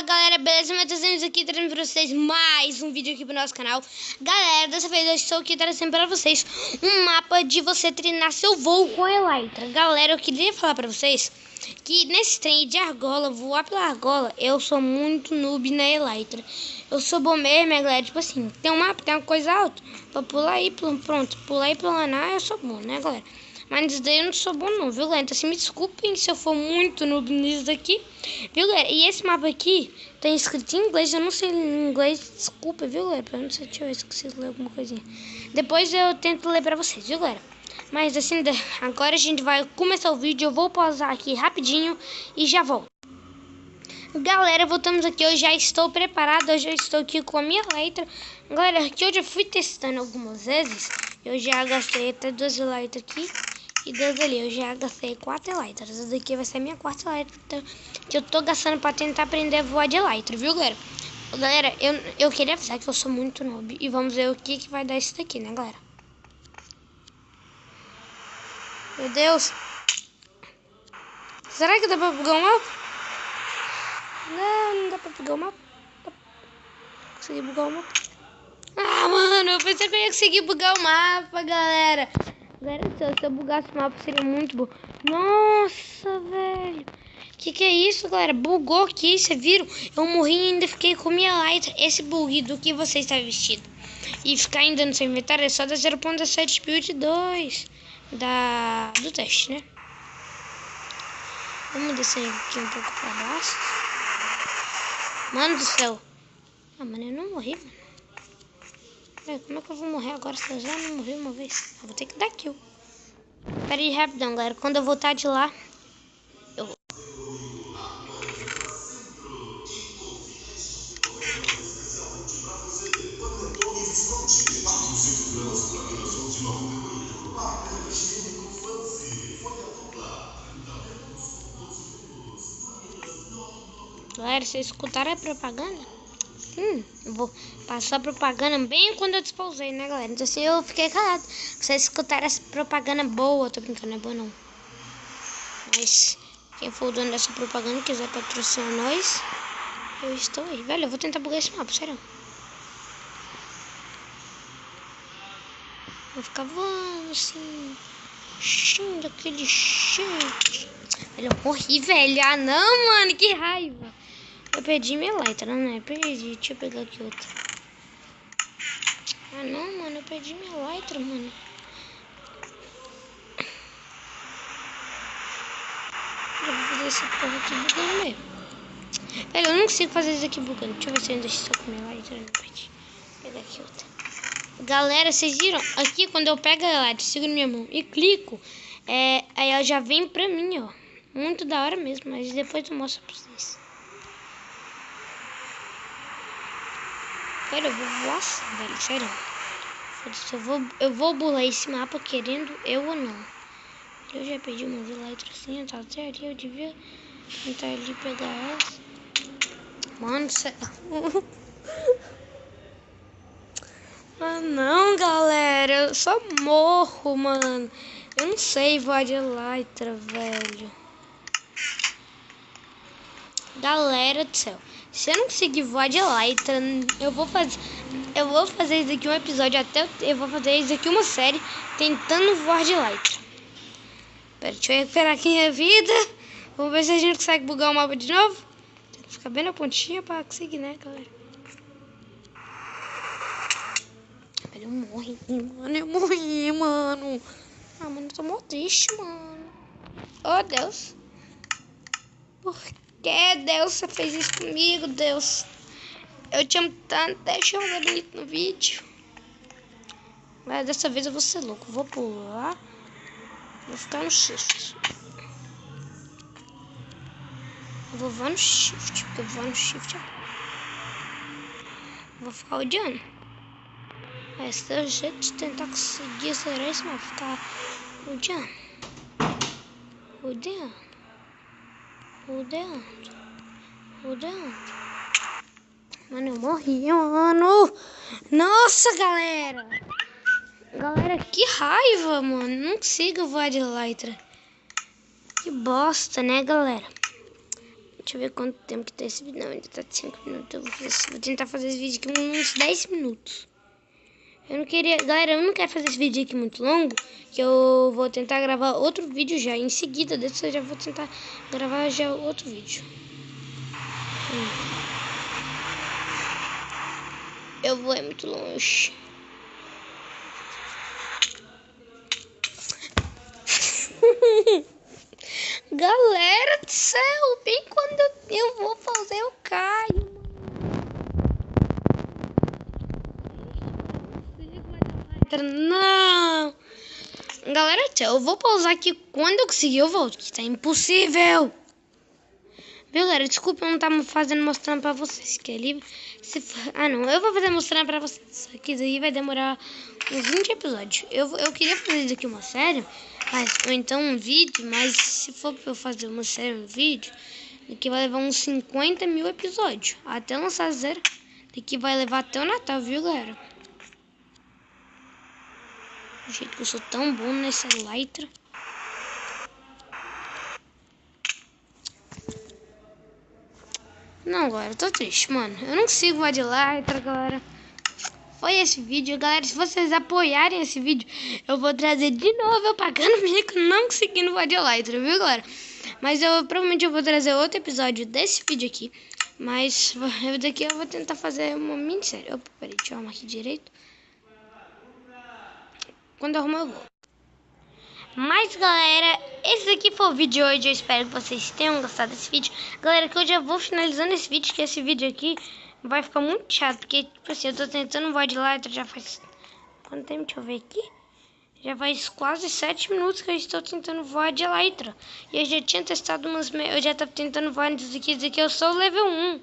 galera, beleza? Meus aqui trazendo pra vocês mais um vídeo aqui pro nosso canal. Galera, dessa vez eu estou aqui trazendo pra vocês um mapa de você treinar seu voo com a Elytra. Galera, eu queria falar pra vocês que nesse trem de argola, voar pela argola, eu sou muito noob na Elytra. Eu sou bom mesmo, galera, tipo assim, tem um mapa, tem uma coisa alta, pra pular aí, pronto, pular e planar, eu sou bom, né, galera? Mas nisso daí eu não sou bom não, viu, galera? Então, assim, me desculpem se eu for muito noob nisso daqui, viu, galera? E esse mapa aqui tá escrito em inglês, eu não sei em inglês, desculpa, viu, galera? Eu não sei, deixa eu ver se eu consigo ler alguma coisinha. Depois eu tento ler pra vocês, viu, galera? Mas, assim, agora a gente vai começar o vídeo, eu vou pausar aqui rapidinho e já volto. Galera, voltamos aqui, eu já estou preparado, eu já estou aqui com a minha Elytra. Galera, aqui eu já fui testando algumas vezes, eu já gastei até 2 Elytras aqui. E Deus ali, eu já gastei 4 Elytras. Essa daqui vai ser a minha quarta Elytra que eu tô gastando pra tentar aprender a voar de Elytra, viu, galera? Galera, eu queria avisar que eu sou muito noob. E vamos ver o que vai dar isso daqui, né, galera? Meu Deus. Será que dá pra pegar o mapa? Não dá pra pegar o mapa. Consegui bugar o mapa. Ah, mano, eu pensei que eu ia conseguir bugar o mapa, galera. Galera, se eu bugasse o mapa seria muito bom. Nossa, velho. Que é isso, galera? Bugou aqui, vocês viram? Eu morri e ainda fiquei com minha Elytra. Esse bug do que você está vestido. E ficar ainda no seu inventário é só da 0.7 build 2 do teste, né? Vamos descer aqui um pouco pra baixo. Mano do céu. Ah, mano, eu não morri, mano. Como é que eu vou morrer agora se eu já não morri uma vez? Eu vou ter que dar kill. Pera aí, rapidão, galera. Quando eu voltar de lá, eu vou. Galera, vocês escutaram a propaganda? Eu vou passar a propaganda bem quando eu despausei, né, galera? Então assim eu fiquei calado. Vocês escutaram essa propaganda boa, tô brincando, não é boa não. Mas quem for o dono dessa propaganda quiser patrocinar nós, eu estou aí. Velho, eu vou tentar bugar esse mapa, sério. Vou ficar voando assim, daquele jeito. Velho, eu morri, velho. Ah não, mano, que raiva. Eu perdi minha Elytra, né? Perdi. Deixa eu pegar aqui outra. Ah, não, mano. Eu perdi minha Elytra, mano. Eu vou fazer essa porra aqui bugando mesmo. Velho, eu não consigo fazer isso aqui bugando. Deixa eu ver se eu ainda estou com minha Elytra. Não perdi. Vou pegar aqui outra. Galera, vocês viram? Aqui, quando eu pego a Elytra, seguro minha mão e clico, aí ela já vem pra mim, ó. Muito da hora mesmo. Mas depois eu mostro pra vocês. Cara, eu vou voar assim, velho, sério. Eu vou burlar esse mapa querendo eu ou não. Eu já perdi umas Elytras assim, tá até ali, eu devia tentar ali pegar elas. Mano, sério. Ah não, galera, eu só morro, mano. Eu não sei voar de Elytra, velho. Galera do céu, se eu não conseguir voar de Elytra, eu vou fazer isso aqui um episódio, eu vou fazer isso aqui uma série tentando voar de Elytra. Pera, deixa eu recuperar aqui minha vida. Vamos ver se a gente consegue bugar o mapa de novo. Tem que ficar bem na pontinha pra conseguir, né, galera? Velho, eu morri, mano. Ah, mano, eu tô mó triste, mano. Oh, Deus. Por que, Deus, você fez isso comigo, Deus? Eu te amo tanto, deixa eu bonito no vídeo. Mas dessa vez eu vou ser louco. Vou pular. Vou ficar no shift. Eu vou voar no shift. Porque eu vou voar no shift. Vou ficar odiando. Esse é o jeito de tentar conseguir acelerar isso, mas ficar odiando. Odiando. Mano, eu morri, mano. Nossa, galera. Galera, que raiva, mano. Não consigo voar de Elytra. Que bosta, né, galera? Deixa eu ver quanto tempo que tá esse vídeo. Não, ainda tá de 5 minutos. Vou tentar fazer esse vídeo aqui uns 10 minutos. Eu não queria... Galera, eu não quero fazer esse vídeo aqui muito longo, que eu vou tentar gravar outro vídeo já. Em seguida desse eu já vou tentar gravar já outro vídeo. Eu vou é muito longe. Galera do céu, bem quando eu vou fazer eu caio. Não. Galera, eu vou pausar aqui. Quando eu conseguir eu volto, que tá impossível. Viu, galera? Desculpa eu não tá mostrando pra vocês. Que ali, se for... Ah, não. Eu vou fazer mostrando pra vocês. Isso aqui daí vai demorar uns 20 episódios. Eu queria fazer isso aqui uma série, ou então um vídeo, mas se for pra eu fazer uma série, um vídeo, daqui vai levar uns 50 mil episódios. Até lançar zero. Daqui vai levar até o Natal, viu, galera? Do jeito que eu sou tão bom nessa Elytra. Não, galera, eu tô triste, mano. Eu não consigo voar de Elytra, galera. Foi esse vídeo, galera. Se vocês apoiarem esse vídeo, eu vou trazer de novo eu pagando mico, não conseguindo voar de Elytra, viu, galera? Mas provavelmente eu vou trazer outro episódio desse vídeo aqui. Mas daqui eu vou tentar fazer uma minissérie. Opa, peraí, deixa eu arrumar aqui direito. Quando eu arrumar eu vou. Mas, galera, esse daqui foi o vídeo de hoje. Eu espero que vocês tenham gostado desse vídeo. Galera, que eu já vou finalizando esse vídeo, que esse vídeo aqui vai ficar muito chato. Porque, tipo assim, eu tô tentando voar de Elytra já faz... Quanto tempo? Deixa eu ver aqui. Já faz quase 7 minutos que eu estou tentando voar de Elytra. E eu já tinha testado umas... Eu já tava tentando voar nisso aqui. Isso aqui eu sou o level 1.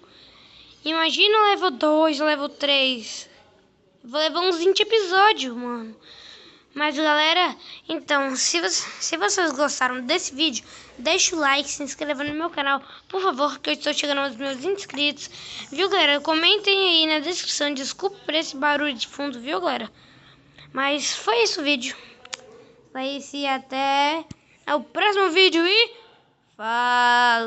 Imagina o level 2, o level 3. Vou levar uns 20 episódios, mano. Mas, galera, então, se vocês gostaram desse vídeo, deixa o like, se inscreva no meu canal, por favor, que eu estou chegando aos meus inscritos. Viu, galera? Comentem aí na descrição. Desculpa por esse barulho de fundo, viu, galera? Mas foi esse o vídeo. Foi esse, até o próximo vídeo e... Fala!